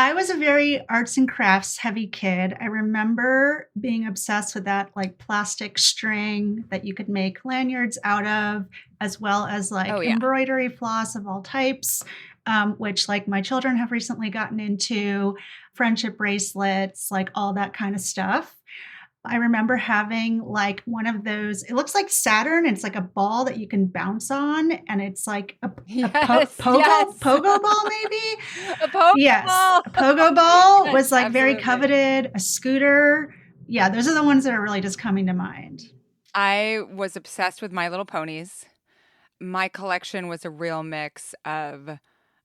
I was a very arts and crafts heavy kid. I remember being obsessed with that like plastic string that you could make lanyards out of, as well as Oh like yeah. embroidery floss of all types, which like my children have recently gotten into, friendship bracelets, like all that kind of stuff. I remember having like one of those, it looks like Saturn. It's like a ball that you can bounce on, and it's like Yes, yes. pogo ball, maybe. A pogo Yes, ball. a pogo ball Yes, was like very absolutely. coveted, a scooter. Yeah, those are the ones that are really just coming to mind. I was obsessed with My Little Ponies. My collection was a real mix of,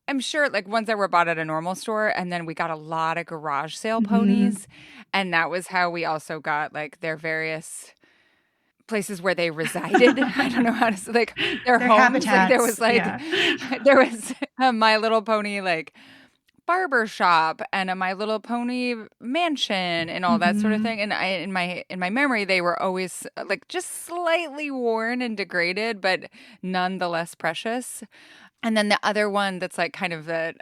I'm sure, like ones that were bought at a normal store, and then we got a lot of garage sale Mm-hmm. ponies, and that was how we also got like their various places where they resided. I don't know how to say, like their Their homes. Like there habitats. was like Yeah. there was a My Little Pony like barber shop and a My Little Pony mansion and all that sort of Mm-hmm. thing. And in my memory, they were always like just slightly worn and degraded, but nonetheless precious. And then the other one that's like kind of a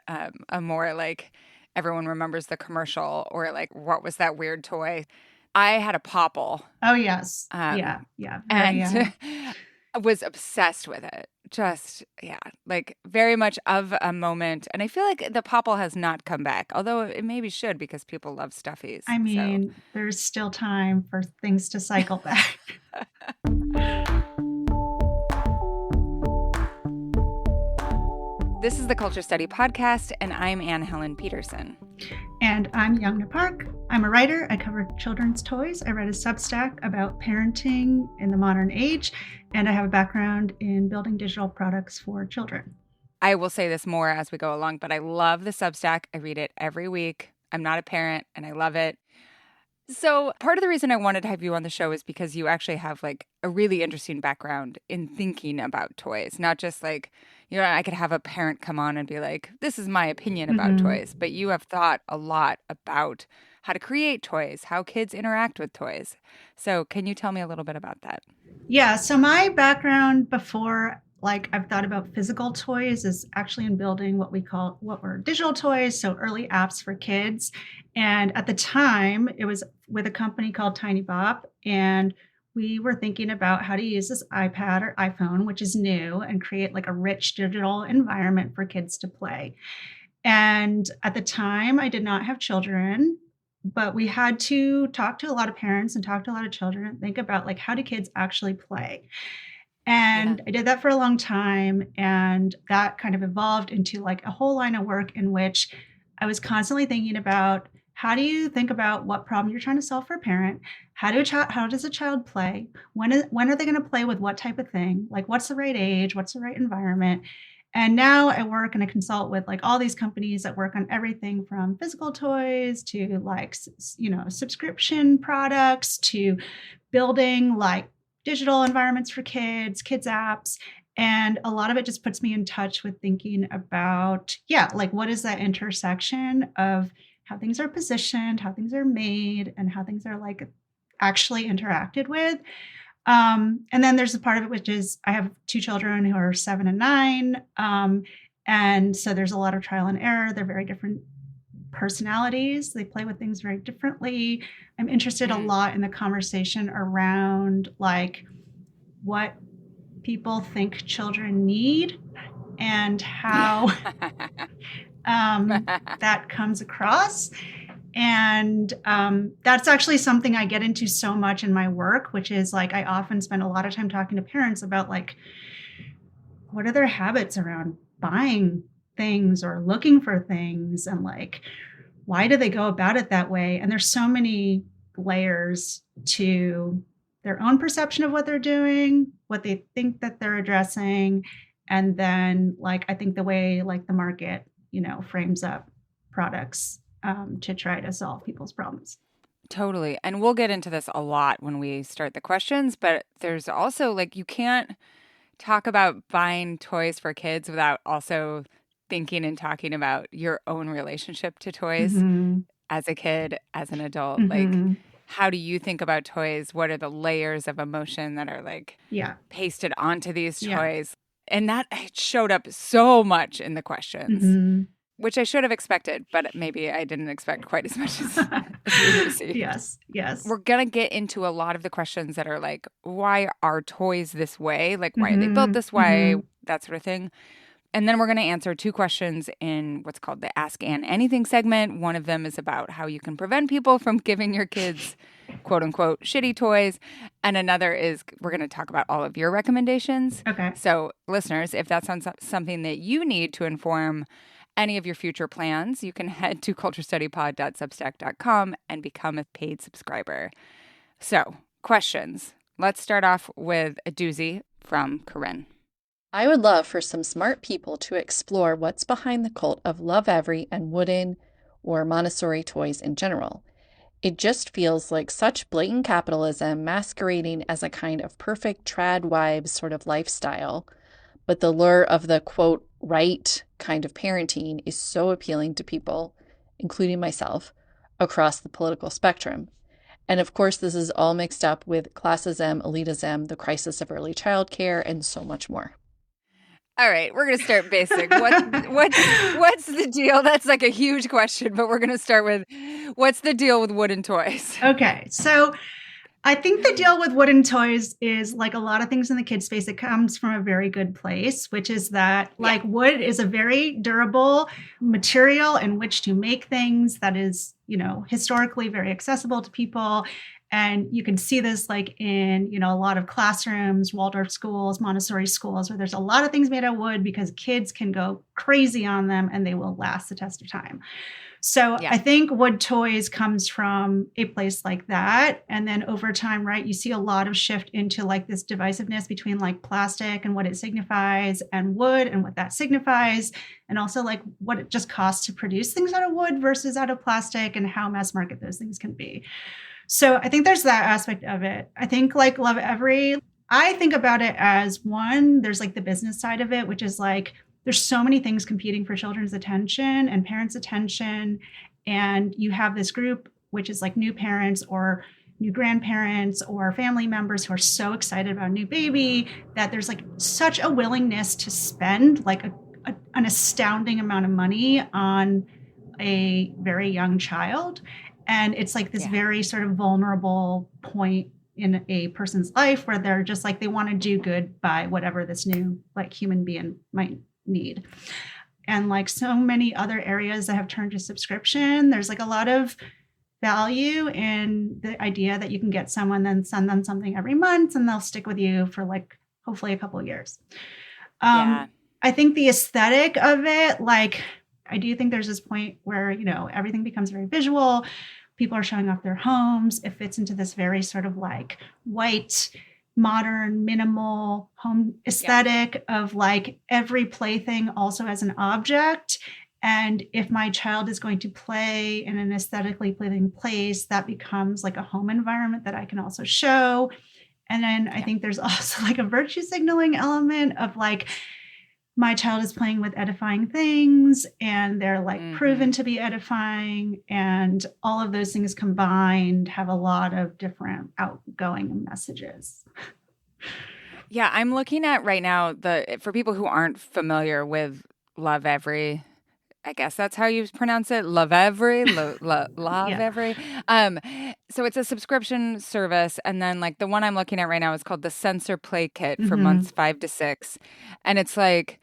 more like everyone remembers the commercial or like what was that weird toy? I had a Popple, Oh, yes. um, Yeah. Yeah. Very and young. was obsessed with it. Just, yeah, like very much of a moment. And I feel like the Popple has not come back, although it maybe should because people love stuffies. I So mean, there's still time for things to cycle back. this is the Culture Study Podcast, and I'm Anne Helen Peterson. And I'm Youngna Park. I'm a writer. I cover children's toys. I write a Substack about parenting in the modern age, and I have a background in building digital products for children. I will say this more as we go along, but I love the Substack. I read it every week. I'm not a parent, and I love it. So, part of the reason I wanted to have you on the show is because you actually have like a really interesting background in thinking about toys, not just like, I could have a parent come on and be like, this is my opinion about Mm-hmm. toys, but you have thought a lot about how to create toys, how kids interact with toys. So, can you tell me a little bit about that? Yeah, so my background before like I've thought about physical toys is actually in building what were digital toys, so early apps for kids. And at the time, it was with a company called Tiny Bop, and we were thinking about how to use this iPad or iPhone, which is new, and create like a rich digital environment for kids to play. And at the time, I did not have children, but we had to talk to a lot of parents and talk to a lot of children and think about like how do kids actually play. Yeah. And I did that for a long time, and that kind of evolved into like a whole line of work in which I was constantly thinking about how do you think about what problem you're trying to solve for a parent? How does a child play? When are they going to play with what type of thing? Like what's the right age? What's the right environment? And now I work and I consult with like all these companies that work on everything from physical toys to like subscription products to building like digital environments for kids apps. And a lot of it just puts me in touch with thinking about, yeah, like what is that intersection of how things are positioned, how things are made, and how things are like actually interacted with. And then there's a part of it, which is I have two children who are 7 and 9. And so there's a lot of trial and error. They're very different personalities. They play with things very differently. I'm interested a Mm. lot in the conversation around like what people think children need and how that comes across. And that's actually something I get into so much in my work, which is like I often spend a lot of time talking to parents about like what are their habits around buying things or looking for things, and like why do they go about it that way? And there's so many layers to their own perception of what they're doing, what they think that they're addressing, and then like I think the way like the market, frames up products to try to solve people's problems. Totally. And we'll get into this a lot when we start the questions, but there's also like you can't talk about buying toys for kids without also thinking and talking about your own relationship to toys Mm-hmm. as a kid, as an adult. Like, Mm-hmm. how do you think about toys? What are the layers of emotion that are like Yeah. pasted onto these Yeah. toys? And that showed up so much in the questions. Mm-hmm. which I should have expected, but maybe I didn't expect quite as much as we received. Yes, yes. We're going to get into a lot of the questions that are like, why are toys this way? Like, why are they built Mm-hmm, this way? mm-hmm. That sort of thing. And then we're going to answer 2 questions in what's called the Ask Ann Anything segment. One of them is about how you can prevent people from giving your kids quote unquote shitty toys. And another is we're going to talk about all of your recommendations. Okay. So, listeners, if that sounds something that you need to inform any of your future plans, you can head to culturestudypod.substack.com and become a paid subscriber. So, questions. Let's start off with a doozy from Corinne. I would love for some smart people to explore what's behind the cult of Love Every and wooden or Montessori toys in general. It just feels like such blatant capitalism masquerading as a kind of perfect trad wives sort of lifestyle. But the lure of the quote, right kind of parenting is so appealing to people, including myself, across the political spectrum. And of course, this is all mixed up with classism, elitism, the crisis of early childcare, and so much more. All right, we're going to start basic. What's the deal? That's like a huge question, but we're going to start with what's the deal with wooden toys? Okay, so I think the deal with wooden toys is like a lot of things in the kid space, it comes from a very good place, which is that like wood is a very durable material in which to make things that is, historically very accessible to people. And you can see this like in, a lot of classrooms, Waldorf schools, Montessori schools, where there's a lot of things made of wood because kids can go crazy on them and they will last the test of time. So I think wood toys comes from a place like that. And then over time, right, you see a lot of shift into like this divisiveness between like plastic and what it signifies and wood and what that signifies. And also like what it just costs to produce things out of wood versus out of plastic and how mass market those things can be. So I think there's that aspect of it. I think like Love Every, I think about it as one, there's like the business side of it, which is like, there's so many things competing for children's attention and parents' attention. And you have this group, which is like new parents or new grandparents or family members who are so excited about a new baby that there's like such a willingness to spend like an astounding amount of money on a very young child. And it's like this very sort of vulnerable point in a person's life where they're just like, they want to do good by whatever this new like human being might need. And like so many other areas that have turned to subscription, there's like a lot of value in the idea that you can get someone and send them something every month and they'll stick with you for like hopefully a couple of years. I think the aesthetic of it, like I do think there's this point where, everything becomes very visual. People are showing off their homes. It fits into this very sort of like white, modern, minimal home aesthetic of like every plaything also as an object. And if my child is going to play in an aesthetically pleasing place, that becomes like a home environment that I can also show. And then I think there's also like a virtue signaling element of like, my child is playing with edifying things and they're like proven to be edifying, and all of those things combined have a lot of different outgoing messages. Yeah, I'm looking at right now for people who aren't familiar with Love Every, I guess that's how you pronounce it. Love Every, Love Every. So it's a subscription service. And then like the one I'm looking at right now is called the Sensor Play Kit for months 5 to 6. And it's like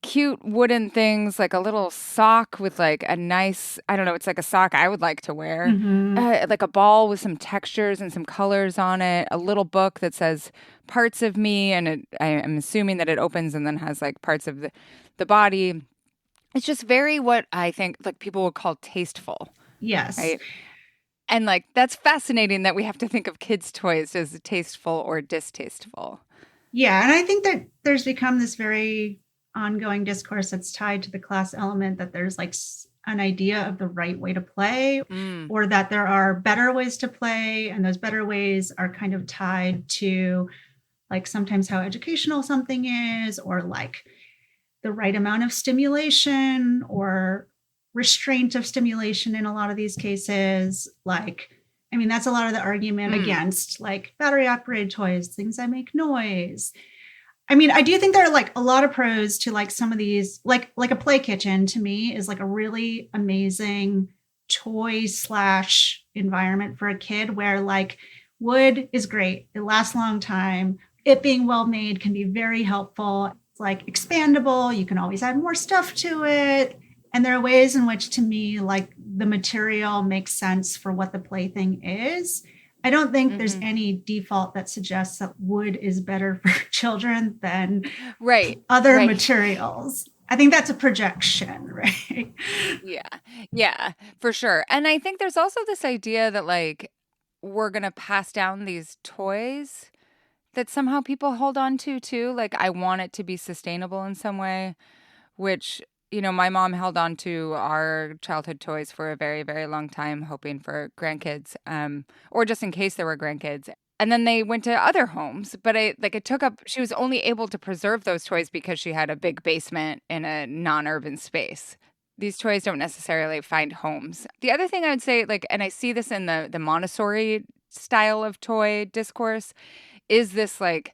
cute wooden things, like a little sock with like a nice, I don't know, it's like a sock I would like to wear. Like a ball with some textures and some colors on it. A little book that says parts of me. And I'm assuming that it opens and then has like parts of the body. It's just very what I think like people would call tasteful. Yes. Right. And like that's fascinating that we have to think of kids' toys as tasteful or distasteful. Yeah. And I think that there's become this very ongoing discourse that's tied to the class element, that there's like an idea of the right way to play or that there are better ways to play. And those better ways are kind of tied to like sometimes how educational something is, or like the right amount of stimulation or restraint of stimulation in a lot of these cases. Like, I mean, that's a lot of the argument against like battery operated toys, things that make noise. I mean, I do think there are like a lot of pros to like some of these, like a play kitchen to me is like a really amazing toy slash environment for a kid where like wood is great. It lasts a long time. It being well made can be very helpful. It's like expandable. You can always add more stuff to it. And there are ways in which to me, like the material makes sense for what the plaything is. I don't think there's any default that suggests that wood is better for children than other materials. I think that's a projection, right? Yeah, for sure. And I think there's also this idea that like we're going to pass down these toys that somehow people hold on to too. Like I want it to be sustainable in some way, which, you know, my mom held on to our childhood toys for a very, very long time, hoping for grandkids, or just in case there were grandkids. And then they went to other homes, but it took up, she was only able to preserve those toys because she had a big basement in a non-urban space. These toys don't necessarily find homes. The other thing I would say, like, and I see this in the Montessori style of toy discourse, is this like,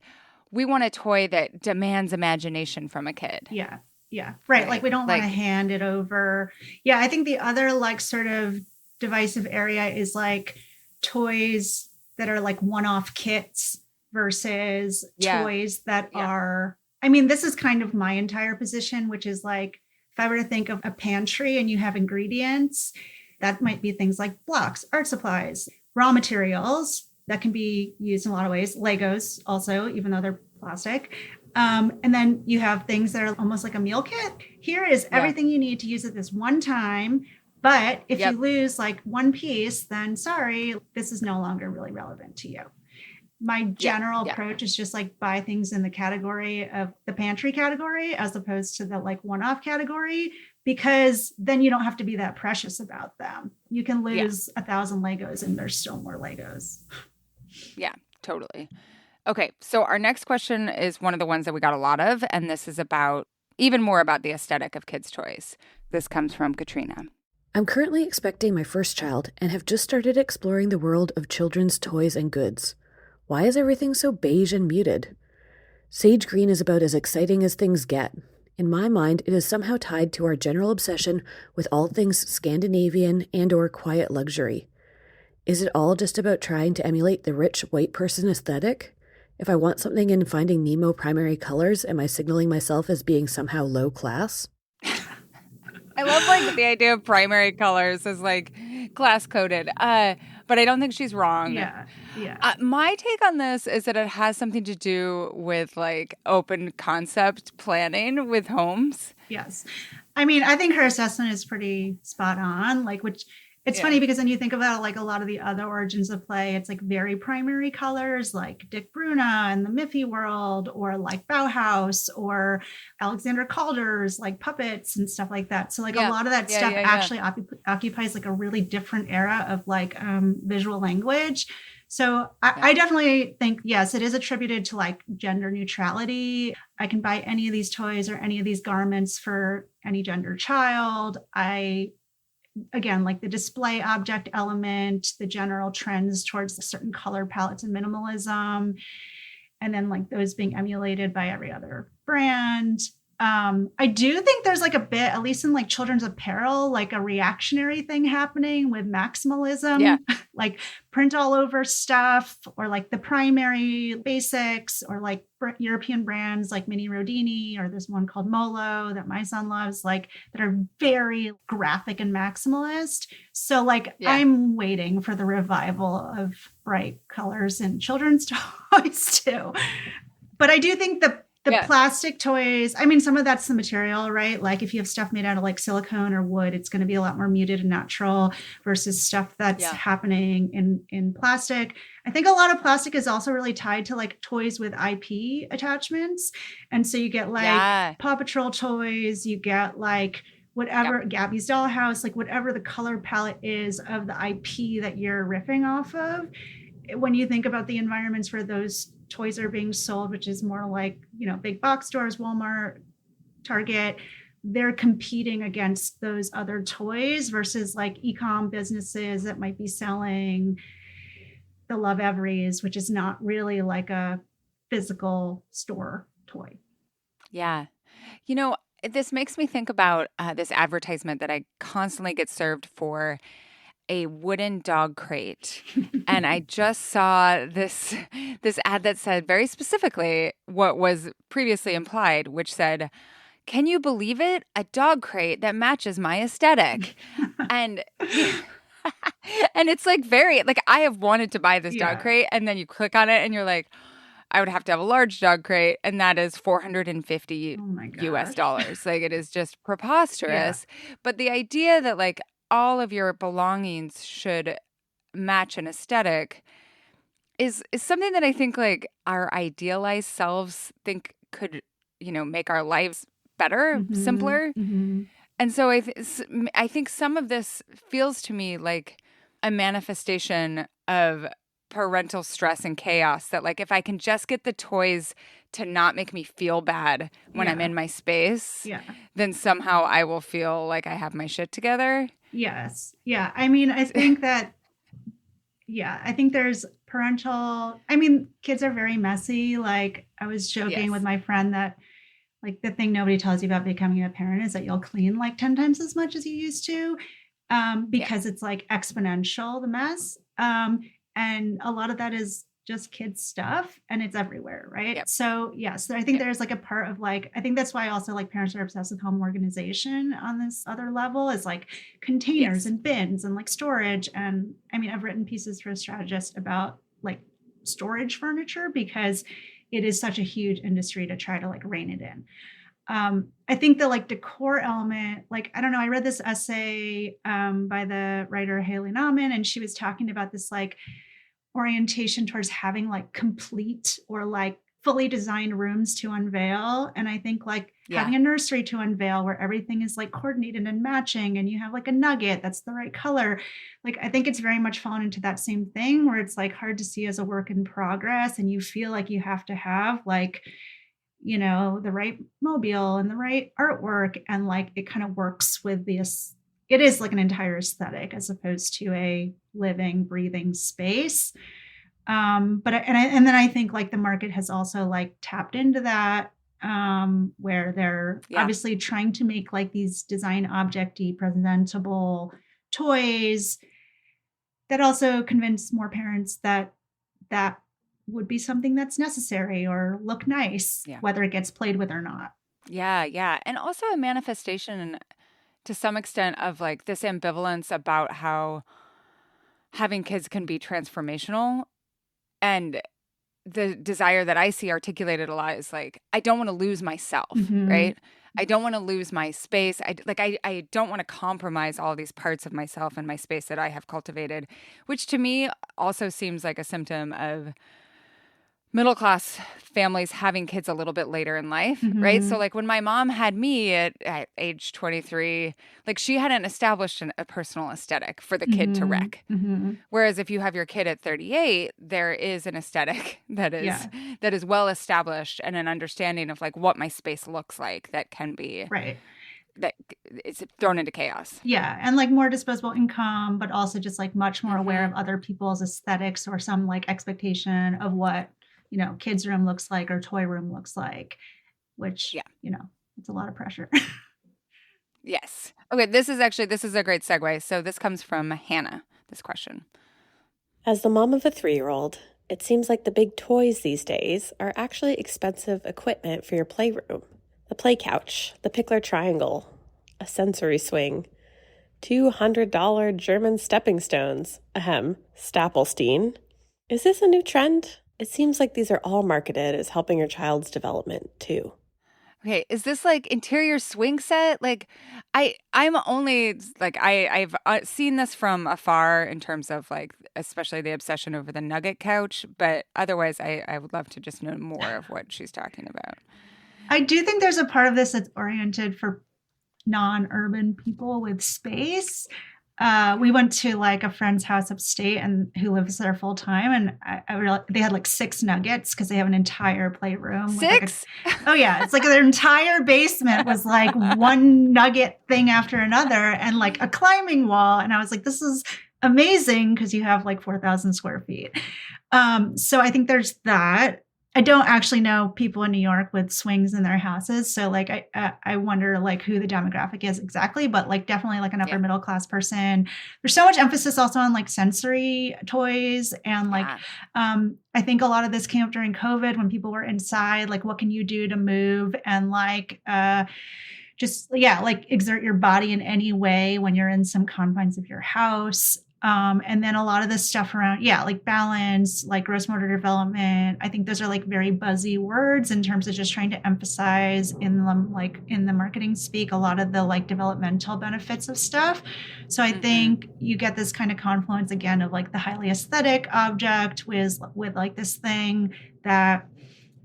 we want a toy that demands imagination from a kid. Yeah. Yeah. Right. Like we don't want to hand it over. Yeah. I think the other like sort of divisive area is like toys that are like one-off kits versus toys that are, I mean, this is kind of my entire position, which is like, if I were to think of a pantry and you have ingredients, that might be things like blocks, art supplies, raw materials that can be used in a lot of ways, Legos also, even though they're plastic. And then you have things that are almost like a meal kit. Here is everything you need to use it this one time. But if you lose like one piece, then sorry, this is no longer really relevant to you. My general approach is just like buy things in the category of the pantry category as opposed to the like one-off category, because then you don't have to be that precious about them. You can lose 1,000 Legos and there's still more Legos. Yeah, totally. Okay, so our next question is one of the ones that we got a lot of, and this is about even more about the aesthetic of kids' toys. This comes from Katrina. I'm currently expecting my first child and have just started exploring the world of children's toys and goods. Why is everything so beige and muted? Sage green is about as exciting as things get. In my mind, it is somehow tied to our general obsession with all things Scandinavian and/or quiet luxury. Is it all just about trying to emulate the rich white person aesthetic? If I want something in Finding Nemo primary colors, am I signaling myself as being somehow low class? I love like the idea of primary colors as like class coded. But I don't think she's wrong. Yeah. My take on this is that it has something to do with like open concept planning with homes. Yes. I mean, I think her assessment is pretty spot on, like, which it's funny because then you think about like a lot of the other origins of play, it's like very primary colors like Dick Bruna and the Miffy world, or like Bauhaus or Alexander Calder's like puppets and stuff like that. So like a lot of that stuff actually occupies like a really different era of like visual language. So I definitely think, yes, it is attributed to like gender neutrality. I can buy any of these toys or any of these garments for any gender child. Again, like the display object element, the general trends towards certain color palettes and minimalism, and then like those being emulated by every other brand. I do think there's like a bit, at least in like children's apparel, like a reactionary thing happening with maximalism, like print all over stuff, or like the primary basics, or like European brands like Mini Rodini, or there's one called Molo that my son loves, like that are very graphic and maximalist. So like I'm waiting for the revival of bright colors in children's toys too. But I do think the plastic toys, I mean, some of that's the material, right? Like if you have stuff made out of like silicone or wood, it's going to be a lot more muted and natural versus stuff that's happening in plastic. I think a lot of plastic is also really tied to like toys with IP attachments. And so you get like Paw Patrol toys, you get like whatever, Gabby's Dollhouse, like whatever the color palette is of the IP that you're riffing off of. When you think about the environments where those toys are being sold, which is more like, you know, big box stores, Walmart, Target, they're competing against those other toys versus like e-com businesses that might be selling the Love Everys, which is not really like a physical store toy. Yeah. You know, this makes me think about this advertisement that I constantly get served for a wooden dog crate. And I just saw this ad that said very specifically what was previously implied, which said, "Can you believe it? A dog crate that matches my aesthetic." And and it's like very like I have wanted to buy this dog Yeah. crate, and then you click on it and you're like, I would have to have a large dog crate, and that is $450 Oh my US gosh. dollars. Like, it is just preposterous. But the idea that like all of your belongings should match an aesthetic is something that I think like our idealized selves think could, you know, make our lives better, simpler. And so I think some of this feels to me like a manifestation of parental stress and chaos, that like if I can just get the toys to not make me feel bad when I'm in my space, then somehow I will feel like I have my shit together. Yes. Yeah. I mean, I think that, I think there's parental, I mean, kids are very messy. Like I was joking with my friend that like the thing nobody tells you about becoming a parent is that you'll clean like 10 times as much as you used to, because it's like exponential, the mess. And a lot of that is just kids stuff and it's everywhere, right? So so I think there's like a part of like, I think that's why also like parents are obsessed with home organization on this other level, is like containers and bins and like storage. And I mean, I've written pieces for a strategist about like storage furniture because it is such a huge industry to try to like rein it in. I think the like decor element, like, I don't know, I read this essay by the writer Haley Nauman, and she was talking about this like orientation towards having like complete or like fully designed rooms to unveil. And I think like having a nursery to unveil where everything is like coordinated and matching and you have like a nugget that's the right color. Like, I think it's very much fallen into that same thing where it's like hard to see as a work in progress. And you feel like you have to have like, you know, the right mobile and the right artwork. And like, it kind of works with this. It is like an entire aesthetic as opposed to a living, breathing space. And then I think like the market has also like tapped into that, where they're obviously trying to make like these design objecty, presentable toys that also convince more parents that that would be something that's necessary or look nice, whether it gets played with or not. Yeah. And also a manifestation to some extent of like this ambivalence about how having kids can be transformational. And the desire that I see articulated a lot is like, I don't want to lose myself, right? I don't want to lose my space. I don't want to compromise all these parts of myself and my space that I have cultivated, which to me also seems like a symptom of middle-class families having kids a little bit later in life, right? So like when my mom had me at age 23, like she hadn't established a personal aesthetic for the kid to wreck. Whereas if you have your kid at 38, there is an aesthetic that is well established and an understanding of like what my space looks like that can be that it's thrown into chaos. Yeah. And like more disposable income, but also just like much more aware of other people's aesthetics or some like expectation of what, you know, kids' room looks like or toy room looks like, which, you know, it's a lot of pressure. Yes. Okay. This is a great segue. So this comes from Hannah, this question. As the mom of a 3-year-old, it seems like the big toys these days are actually expensive equipment for your playroom. The play couch, the pickler triangle, a sensory swing, $200 German stepping stones, Stapelstein. Is this a new trend? It seems like these are all marketed as helping your child's development, too. Okay, is this like interior swing set? Like, I'm only like I've seen this from afar in terms of like especially the obsession over the nugget couch, but otherwise I would love to just know more of what she's talking about. I do think there's a part of this that's oriented for non-urban people with space. We went to like a friend's house upstate and who lives there full time. And I realized they had like 6 nuggets because they have an entire playroom. 6? Oh yeah. It's like their entire basement was like one nugget thing after another and like a climbing wall. And I was like, this is amazing because you have like 4,000 square feet. So I think there's that. I don't actually know people in New York with swings in their houses. So like I wonder like who the demographic is exactly, but like definitely like an upper Yeah. middle class person. There's so much emphasis also on like sensory toys and like Yeah. I think a lot of this came up during COVID when people were inside, like what can you do to move and like just like exert your body in any way when you're in some confines of your house. And then a lot of this stuff around, like balance, like gross motor development. I think those are like very buzzy words in terms of just trying to emphasize in them, like in the marketing speak, a lot of the like developmental benefits of stuff. So I think you get this kind of confluence again of like the highly aesthetic object with like this thing that,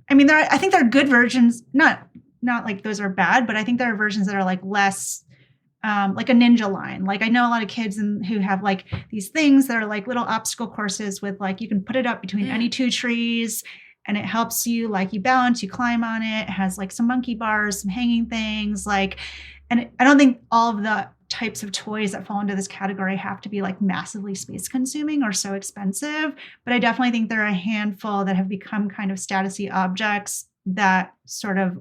I mean, I think there are good versions, not like those are bad, but I think there are versions that are like less like a ninja line. Like I know a lot of kids who have like these things that are like little obstacle courses with like, you can put it up between any two trees and it helps you, like you balance, you climb on it. It has like some monkey bars, some hanging things, like, and I don't think all of the types of toys that fall into this category have to be like massively space consuming or so expensive. But I definitely think there are a handful that have become kind of statusy objects that sort of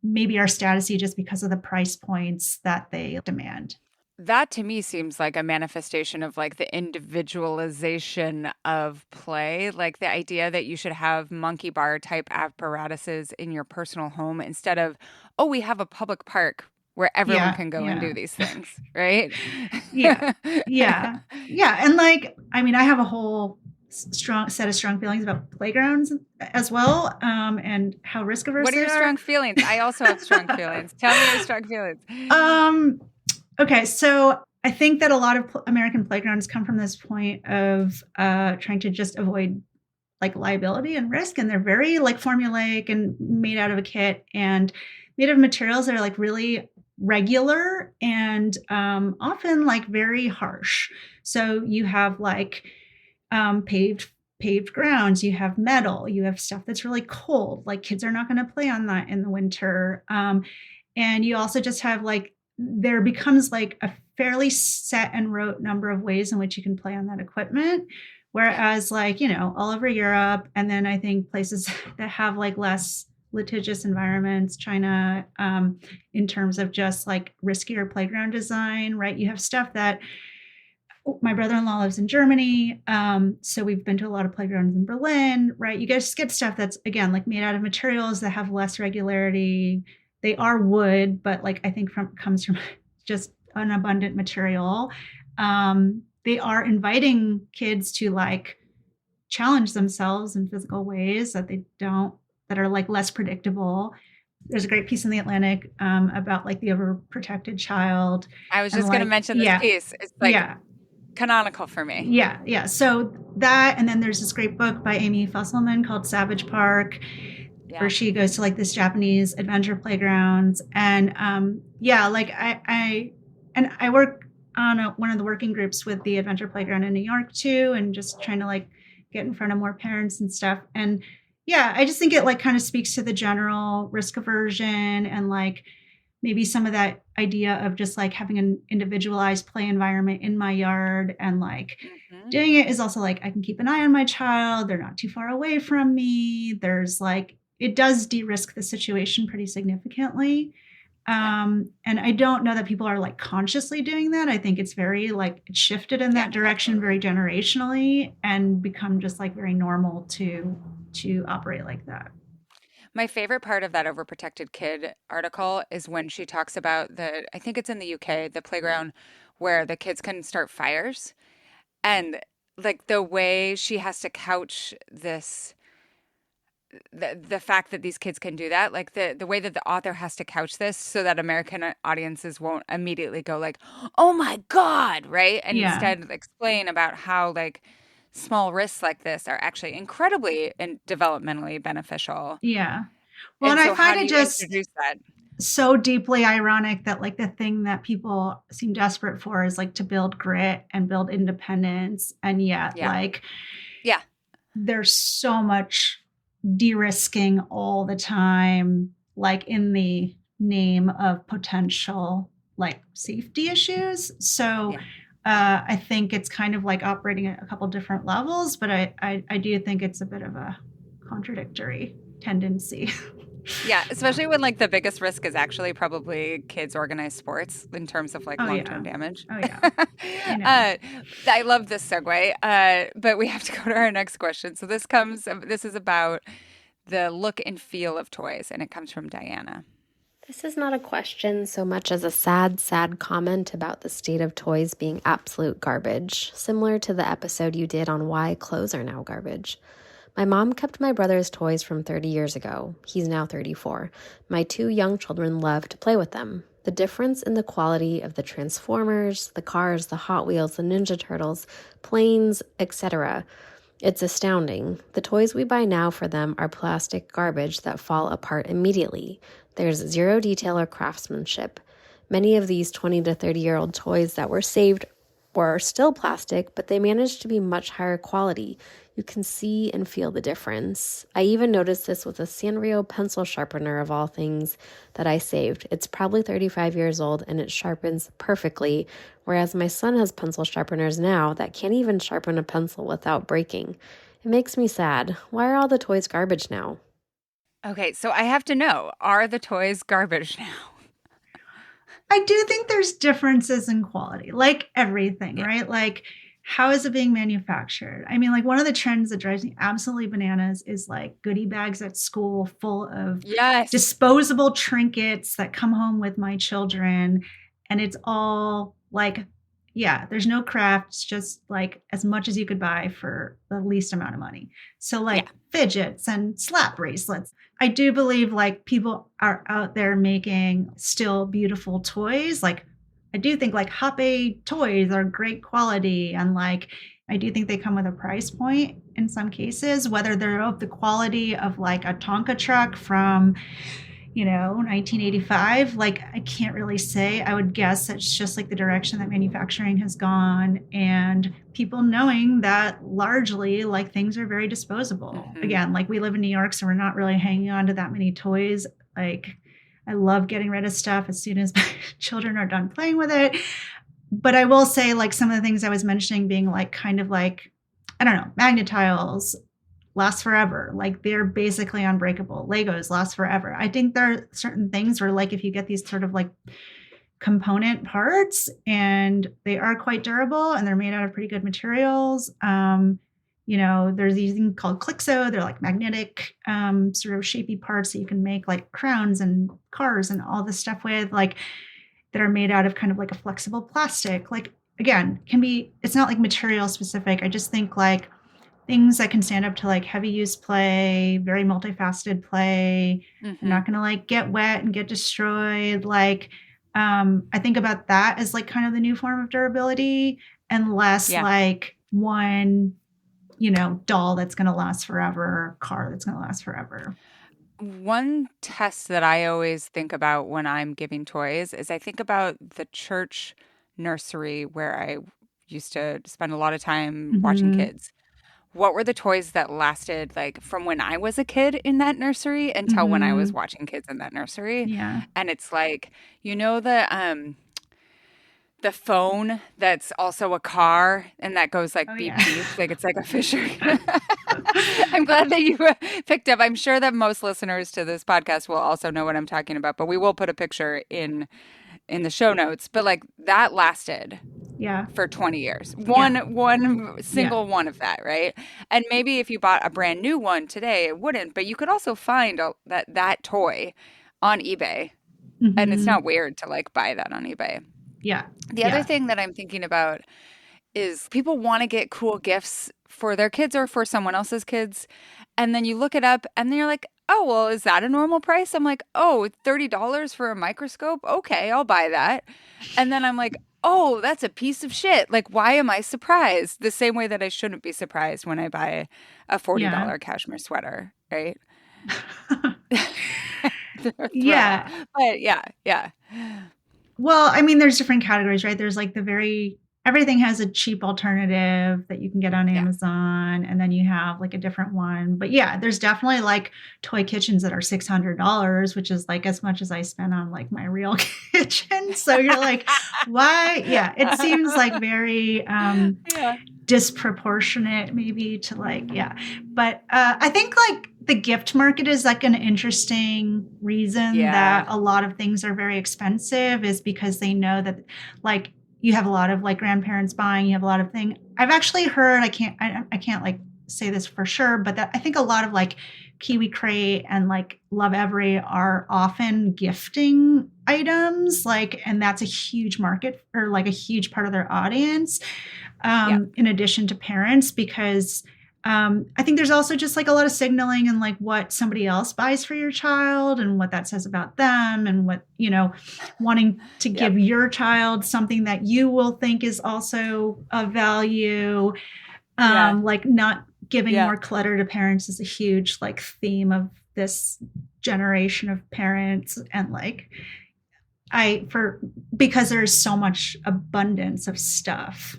maybe are statusy just because of the price points that they demand. That to me seems like a manifestation of like the individualization of play, like the idea that you should have monkey bar type apparatuses in your personal home instead of, oh, we have a public park where everyone can go and do these things, right? Yeah. And like, I mean, I have a whole strong feelings about playgrounds as well, and how risk averse. What are your strong feelings? I also have strong feelings. Tell me your strong feelings. Okay, so I think that a lot of American playgrounds come from this point of trying to just avoid like liability and risk, and they're very like formulaic and made out of a kit and made of materials that are like really regular and often like very harsh. So you have like paved grounds, you have metal, you have stuff that's really cold, like kids are not going to play on that in the winter. And you also just have like, there becomes like a fairly set and rote number of ways in which you can play on that equipment. Whereas like, all over Europe, and then I think places that have like less litigious environments, China, in terms of just like riskier playground design, right? You have stuff that my brother-in-law lives in Germany. So we've been to a lot of playgrounds in Berlin, right? You guys get stuff that's again, like made out of materials that have less regularity. They are wood, but like, I think comes from just an abundant material. They are inviting kids to like challenge themselves in physical ways that are like less predictable. There's a great piece in the Atlantic about like the overprotected child. I was just going to mention this piece. It's like canonical for me. Yeah. So that, and then there's this great book by Amy Fusselman called Savage Park, where she goes to like this Japanese adventure playgrounds. And like I work on one of the working groups with the adventure playground in New York too, and just trying to like get in front of more parents and stuff. And I just think it like kind of speaks to the general risk aversion and like maybe some of that idea of just like having an individualized play environment in my yard, and like doing it is also like, I can keep an eye on my child. They're not too far away from me. There's like, it does de-risk the situation pretty significantly. And I don't know that people are like consciously doing that. I think it's very like it's shifted in that direction very generationally and become just like very normal to operate like that. My favorite part of that overprotected kid article is when she talks about I think it's in the UK, the playground where the kids can start fires. And like the way she has to couch this, the fact that these kids can do that, like the way that the author has to couch this so that American audiences won't immediately go like, oh my God, right? And instead explain about how like small risks like this are actually incredibly and developmentally beneficial. Yeah. Well, and so I find it just that? So deeply ironic that like the thing that people seem desperate for is like to build grit and build independence. And there's so much de-risking all the time, like in the name of potential like safety issues. So I think it's kind of like operating at a couple different levels, but I do think it's a bit of a contradictory tendency. Yeah, especially when like the biggest risk is actually probably kids' organized sports in terms of like long-term damage. Oh yeah. I know. I love this segue, but we have to go to our next question. So this is about the look and feel of toys, and it comes from Diana. This is not a question so much as a sad, sad comment about the state of toys being absolute garbage, similar to the episode you did on why clothes are now garbage. My mom kept my brother's toys from 30 years ago. He's now 34. My 2 young children love to play with them. The difference in the quality of the Transformers, the cars, the Hot Wheels, the Ninja Turtles, planes, etc. It's astounding. The toys we buy now for them are plastic garbage that fall apart immediately. There's zero detail or craftsmanship. Many of these 20 to 30-year-old toys that were saved were still plastic, but they managed to be much higher quality. You can see and feel the difference. I even noticed this with a Sanrio pencil sharpener of all things that I saved. It's probably 35 years old and it sharpens perfectly, whereas my son has pencil sharpeners now that can't even sharpen a pencil without breaking. It makes me sad. Why are all the toys garbage now? Okay, so I have to know, are the toys garbage now? I do think there's differences in quality, like everything, right? Like, how is it being manufactured? I mean, like one of the trends that drives me absolutely bananas is like goodie bags at school full of disposable trinkets that come home with my children. And it's all like, yeah, there's no craft. It's just like as much as you could buy for the least amount of money. So like fidgets and slap bracelets. I do believe like people are out there making still beautiful toys. Like I do think like Hape toys are great quality, and like I do think they come with a price point in some cases, whether they're of the quality of like a Tonka truck from 1985. Like I can't really say. I would guess it's just like the direction that manufacturing has gone, and people knowing that largely like things are very disposable. Mm-hmm. Again, like we live in New York, so we're not really hanging on to that many toys. Like I love getting rid of stuff as soon as my children are done playing with it. But I will say like some of the things I was mentioning being like kind of like, I don't know, magnet tiles last forever. Like they're basically unbreakable. Legos last forever. I think there are certain things where like if you get these sort of like component parts and they are quite durable and they're made out of pretty good materials. There's these things called Clixo. They're like magnetic sort of shapy parts that you can make like crowns and cars and all this stuff with, like that are made out of kind of like a flexible plastic. Like again, it's not like material specific. I just think like things that can stand up to like heavy use play, very multifaceted play. Mm-hmm. They're not going to like get wet and get destroyed. Like I think about that as like kind of the new form of durability, and less like one doll that's going to last forever, car that's going to last forever. One test that I always think about when I'm giving toys is I think about the church nursery where I used to spend a lot of time watching kids. What were the toys that lasted like from when I was a kid in that nursery until when I was watching kids in that nursery? Yeah. And it's like, the phone that's also a car and that goes like beep beep, like it's like a Fisher. I'm glad that you picked up. I'm sure that most listeners to this podcast will also know what I'm talking about, but we will put a picture in the show notes. But like that lasted for 20 years. One single one of that, right? And maybe if you bought a brand new one today, it wouldn't, but you could also find that toy on eBay. Mm-hmm. And it's not weird to like buy that on eBay. Yeah. The other thing that I'm thinking about is people want to get cool gifts for their kids or for someone else's kids. And then you look it up and then you're like, oh, well, is that a normal price? I'm like, oh, $30 for a microscope? Okay, I'll buy that. And then I'm like, oh, that's a piece of shit. Like, why am I surprised? The same way that I shouldn't be surprised when I buy a $40 cashmere sweater, right? Yeah. But yeah. Well, I mean, there's different categories, right? There's like the very everything has a cheap alternative that you can get on Yeah. Amazon, and then you have like a different one. But yeah, there's definitely like toy kitchens that are $600, which is like as much as I spend on like my real kitchen. So you're like, why? Yeah, it seems like very Yeah. disproportionate maybe to like, yeah. But I think like the gift market is like an interesting reason Yeah. that a lot of things are very expensive, is because they know that like you have a lot of like grandparents buying, you have a lot of things. I've actually heard, I can't like say this for sure, but that I think a lot of like Kiwi Crate and like Love Every are often gifting items, like, and that's a huge market or like a huge part of their audience, in addition to parents, because I think there's also just like a lot of signaling and like what somebody else buys for your child and what that says about them, and what, you know, wanting to give your child something that you will think is also of value. Like not giving more clutter to parents is a huge like theme of this generation of parents. And like because there's so much abundance of stuff.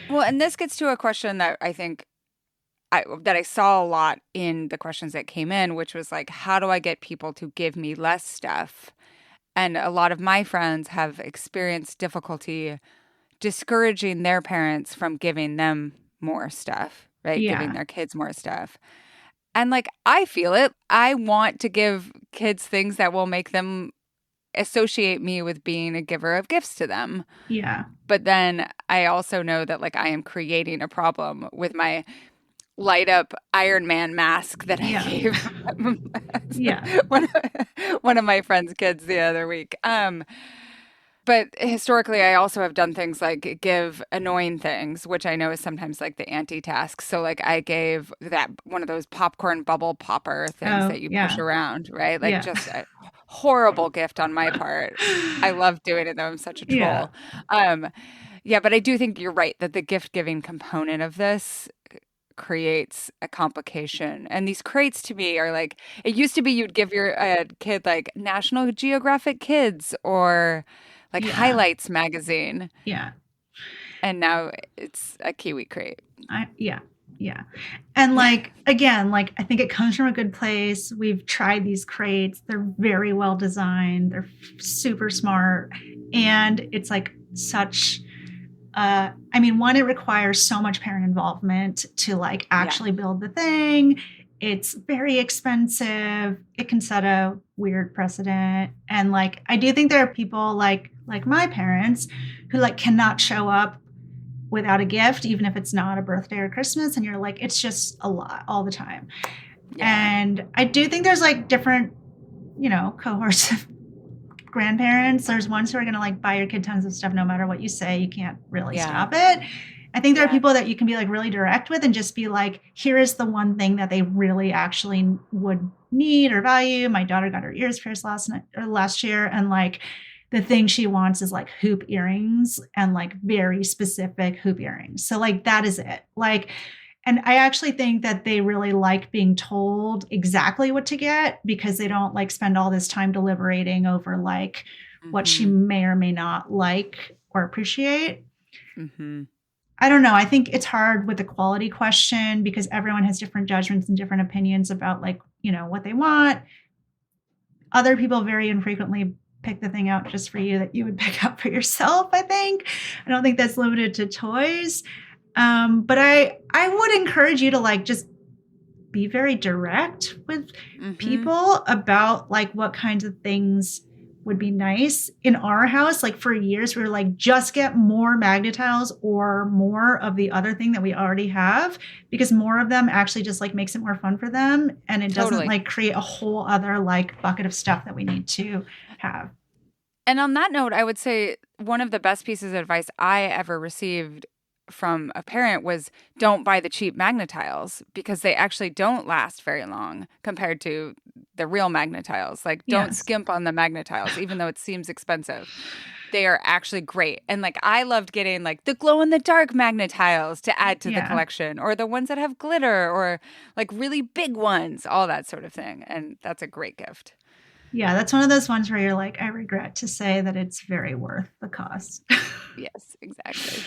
Well, and this gets to a question that I think that I saw a lot in the questions that came in, which was like, how do I get people to give me less stuff? And a lot of my friends have experienced difficulty discouraging their parents from giving them more stuff, right? Yeah. Giving their kids more stuff. And like, I feel it. I want to give kids things that will make them associate me with being a giver of gifts to them. Yeah. But then I also know that like I am creating a problem with my light up Iron Man mask that I gave one of my friend's kids the other week. But historically, I also have done things like give annoying things, which I know is sometimes like the anti-task. So like I gave that one of those popcorn bubble popper things that you push around, right? Like just a horrible gift on my part. I love doing it though. I'm such a troll. Yeah, but I do think you're right that the gift giving component of this creates a complication. And these crates to me are like, it used to be you'd give your kid like National Geographic Kids or like Highlights magazine. Yeah. And now it's a Kiwi Crate. Yeah. And like, again, like I think it comes from a good place. We've tried these crates. They're very well designed. They're super smart. And it's like such I mean, one, it requires so much parent involvement to like actually build the thing. It's very expensive. It can set a weird precedent. And like, I do think there are people like my parents who like cannot show up without a gift, even if it's not a birthday or Christmas. And you're like, it's just a lot all the time. Yeah. And I do think there's like different, you know, cohorts of grandparents. There's ones who are going to like buy your kid tons of stuff no matter what you say. You can't really stop it. I think there are people that you can be like really direct with and just be like, here is the one thing that they really actually would need or value. My daughter got her ears pierced last year, and like the thing she wants is like hoop earrings, and like very specific hoop earrings. So like that is it. Like, and I actually think that they really like being told exactly what to get, because they don't like spend all this time deliberating over like what she may or may not like or appreciate. I don't know. I think it's hard with the quality question because everyone has different judgments and different opinions about like, you know, what they want. Other people very infrequently pick the thing out just for you that you would pick out for yourself, I think. I don't think that's limited to toys. But I would encourage you to like just be very direct with people about like what kinds of things would be nice. In our house, like for years, we were like, just get more Magna-Tiles or more of the other thing that we already have, because more of them actually just like makes it more fun for them. And it doesn't like create a whole other like bucket of stuff that we need to have. And on that note, I would say one of the best pieces of advice I ever received from a parent was don't buy the cheap Magna-Tiles, because they actually don't last very long compared to the real Magna-Tiles. Like don't skimp on the Magna-Tiles, even though it seems expensive. They are actually great. And like I loved getting like the glow in the dark Magna-Tiles to add to the collection, or the ones that have glitter, or like really big ones, all that sort of thing. And that's a great gift. Yeah, that's one of those ones where you're like, I regret to say that it's very worth the cost. Yes, exactly.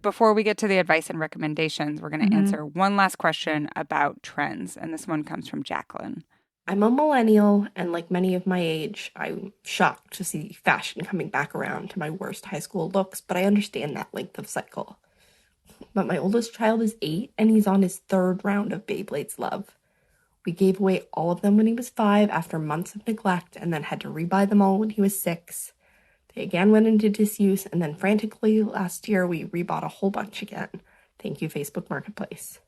Before we get to the advice and recommendations, we're going to answer one last question about trends. And this one comes from Jacqueline. I'm a millennial, and like many of my age, I'm shocked to see fashion coming back around to my worst high school looks, but I understand that length of cycle. But my oldest child is 8, and he's on his 3rd round of Beyblades love. We gave away all of them when he was 5 after months of neglect, and then had to rebuy them all when he was 6. They again went into disuse, and then frantically last year we rebought a whole bunch again. Thank you, Facebook Marketplace.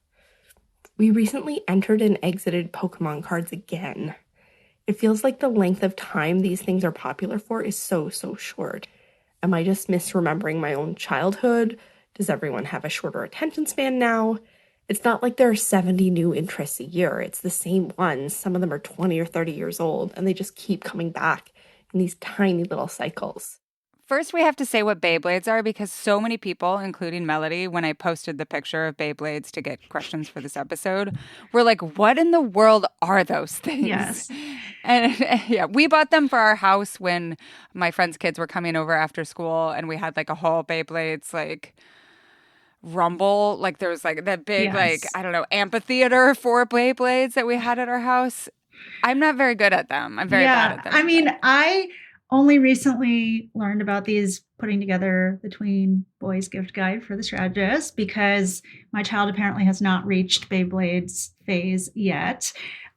We recently entered and exited Pokemon cards again. It feels like the length of time these things are popular for is so short. Am I just misremembering my own childhood? Does everyone have a shorter attention span now? It's not like there are 70 new interests a year. It's the same ones. Some of them are 20 or 30 years old, and they just keep coming back in these tiny little cycles. First, we have to say what Beyblades are because so many people, including Melody, when I posted the picture of Beyblades to get questions for this episode, were like, what in the world are those things? Yes. And yeah, we bought them for our house when my friends' kids were coming over after school, and we had like a whole Beyblades like rumble. Like there was like that big, like, I don't know, amphitheater for Beyblades that we had at our house. I'm not very good at them. I'm very bad at them. I mean, I only recently learned about these putting together the Tween Boys gift guide for the strategist because my child apparently has not reached Beyblades phase yet.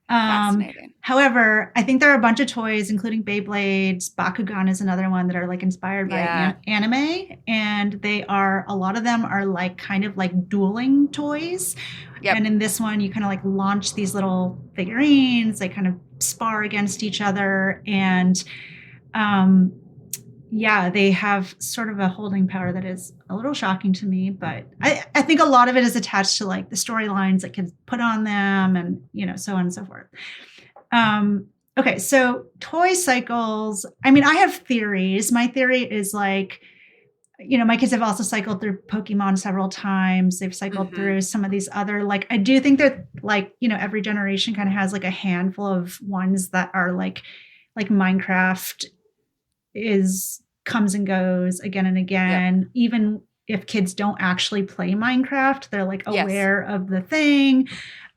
Fascinating. However, I think there are a bunch of toys, including Beyblades. Bakugan is another one that are like inspired by anime. And a lot of them are like kind of like dueling toys. Yep. And in this one, you kind of like launch these little figurines. They kind of spar against each other. And they have sort of a holding power that is a little shocking to me, but I think a lot of it is attached to like the storylines that kids put on them and, so on and so forth. Okay. So toy cycles, I mean, I have theories. My theory is like, my kids have also cycled through Pokemon several times. They've cycled through some of these other, like, I do think that like, every generation kind of has like a handful of ones that are like Minecraft comes and goes again and again. Yep. Even if kids don't actually play Minecraft, they're like aware of the thing.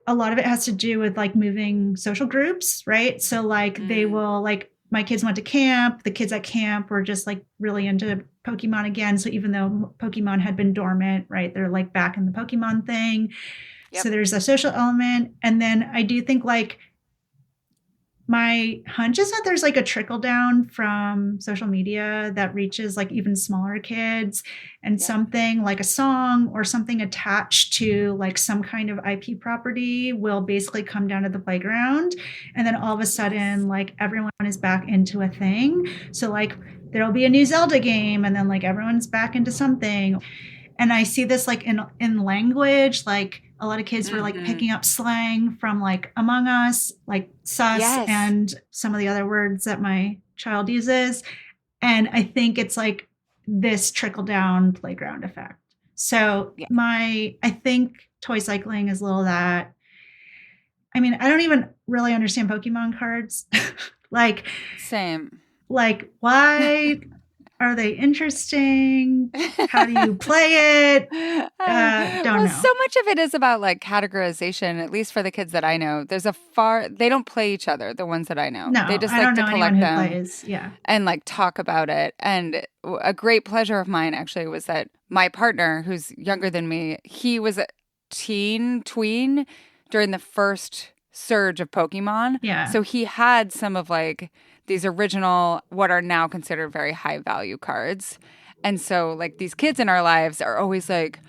A lot of it has to do with like moving social groups, right? So like they will like, my kids went to camp. The kids at camp were just like really into Pokemon again. So even though Pokemon had been dormant, right, they're like back in the Pokemon thing. Yep. So there's a social element. And then I do think like, my hunch is that there's like a trickle down from social media that reaches like even smaller kids, and something like a song or something attached to like some kind of IP property will basically come down to the playground. And then all of a sudden, like everyone is back into a thing. So like there'll be a new Zelda game and then like everyone's back into something. And I see this like in language, like a lot of kids were like picking up slang from like Among Us, like sus and some of the other words that my child uses. And I think it's like this trickle down playground effect. So I think toy cycling is a little that. I mean, I don't even really understand Pokemon cards. Like same. Like why are they interesting? How do you play it? Don't know. So much of it is about like categorization, at least for the kids that I know. They don't play each other, the ones that I know. No, they just I like don't to know collect them plays. and like talk about it. And a great pleasure of mine actually was that my partner, who's younger than me, he was a tween during the first surge of Pokemon. Yeah. So he had some of like these original, what are now considered very high value cards. And so like these kids in our lives are always like,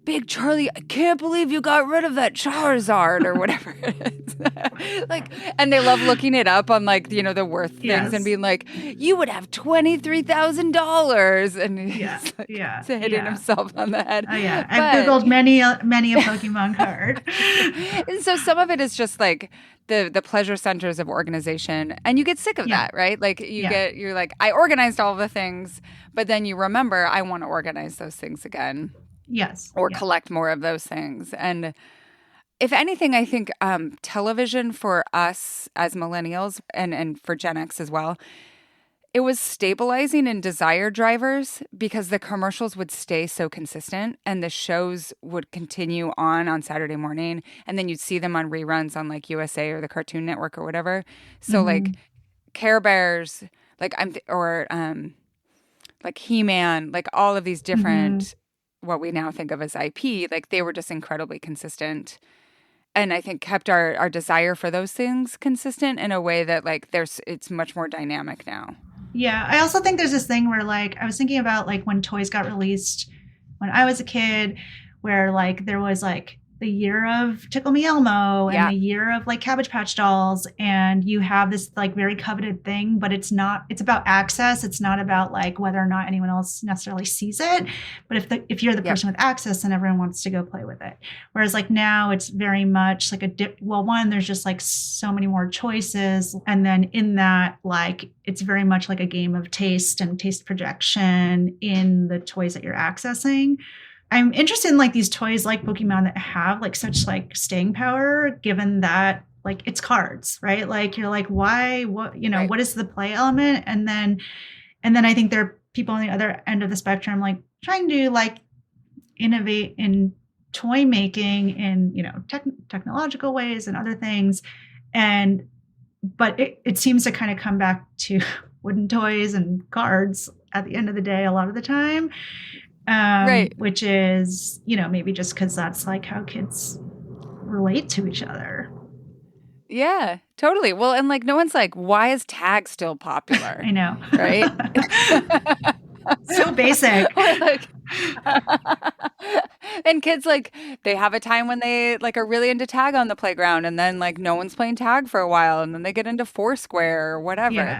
Big Charlie, I can't believe you got rid of that Charizard or whatever it is. Like, and they love looking it up on like, the worth things and being like, you would have $23,000. And he's like hitting himself on the head. I've Googled many a Pokemon card. And so some of it is just like the pleasure centers of organization. And you get sick of that, right? Like you're like, I organized all the things, but then you remember I want to organize those things again. Yes. Or collect more of those things. And if anything, I think television for us as millennials and for Gen X as well, it was stabilizing in desire drivers because the commercials would stay so consistent and the shows would continue on Saturday morning. And then you'd see them on reruns on like USA or the Cartoon Network or whatever. So like Care Bears, like like He-Man, like all of these different, what we now think of as IP, like they were just incredibly consistent. And I think kept our desire for those things consistent in a way that like it's much more dynamic now. Yeah. I also think there's this thing where like, I was thinking about like when toys got released when I was a kid, where like there was like the year of Tickle Me Elmo and the year of like Cabbage Patch Dolls. And you have this like very coveted thing, but it's about access. It's not about like whether or not anyone else necessarily sees it. But if you're the person with access, then everyone wants to go play with it. Whereas like now it's very much like one, there's just like so many more choices. And then in that, like, it's very much like a game of taste and taste projection in the toys that you're accessing. I'm interested in like these toys like Pokemon that have like such like staying power, given that like it's cards, right? Like you're like, why, what is the play element? And then I think there are people on the other end of the spectrum, like trying to like innovate in toy making in, technological ways and other things. But it seems to kind of come back to wooden toys and cards at the end of the day, a lot of the time. Which is, maybe just because that's like how kids relate to each other. Yeah, totally. Well, and like no one's like, why is tag still popular? I know. Right? So basic. And kids like they have a time when they like are really into tag on the playground, and then like no one's playing tag for a while, and then they get into Foursquare or whatever.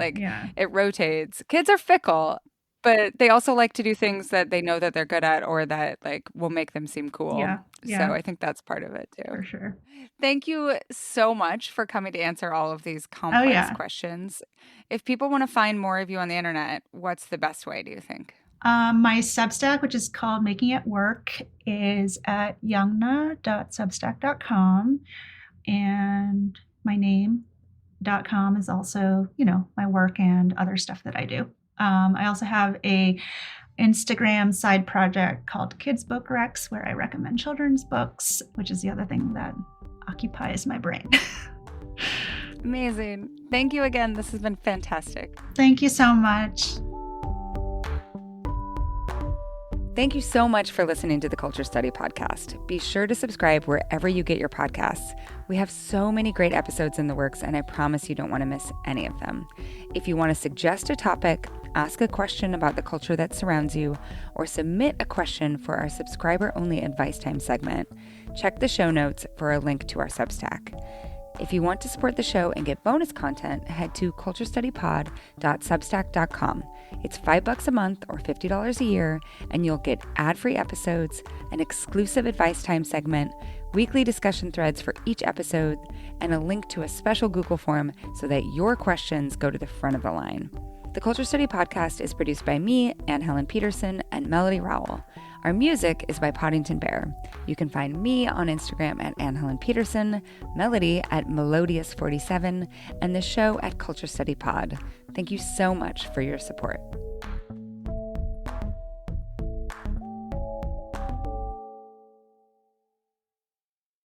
It rotates. Kids are fickle. But they also like to do things that they know that they're good at or that like will make them seem cool. Yeah. So I think that's part of it too. For sure. Thank you so much for coming to answer all of these complex questions. If people want to find more of you on the internet, what's the best way, do you think? My Substack, which is called Making It Work, is at youngna.substack.com. And my name.com is also, my work and other stuff that I do. I also have a Instagram side project called Kids Book Recs, where I recommend children's books, which is the other thing that occupies my brain. Amazing. Thank you again. This has been fantastic. Thank you so much. Thank you so much for listening to the Culture Study Podcast. Be sure to subscribe wherever you get your podcasts. We have so many great episodes in the works, and I promise you don't want to miss any of them. If you want to suggest a topic, ask a question about the culture that surrounds you, or submit a question for our subscriber-only advice time segment, check the show notes for a link to our Substack. If you want to support the show and get bonus content, head to culturestudypod.substack.com. It's $5 a month or $50 a year, and you'll get ad-free episodes, an exclusive advice time segment, weekly discussion threads for each episode, and a link to a special Google form so that your questions go to the front of the line. The Culture Study Podcast is produced by me, Anne Helen Peterson, and Melody Rowell. Our music is by Poddington Bear. You can find me on Instagram at Anne Helen Peterson, Melody at Melodious47, and the show at Culture Study Pod. Thank you so much for your support.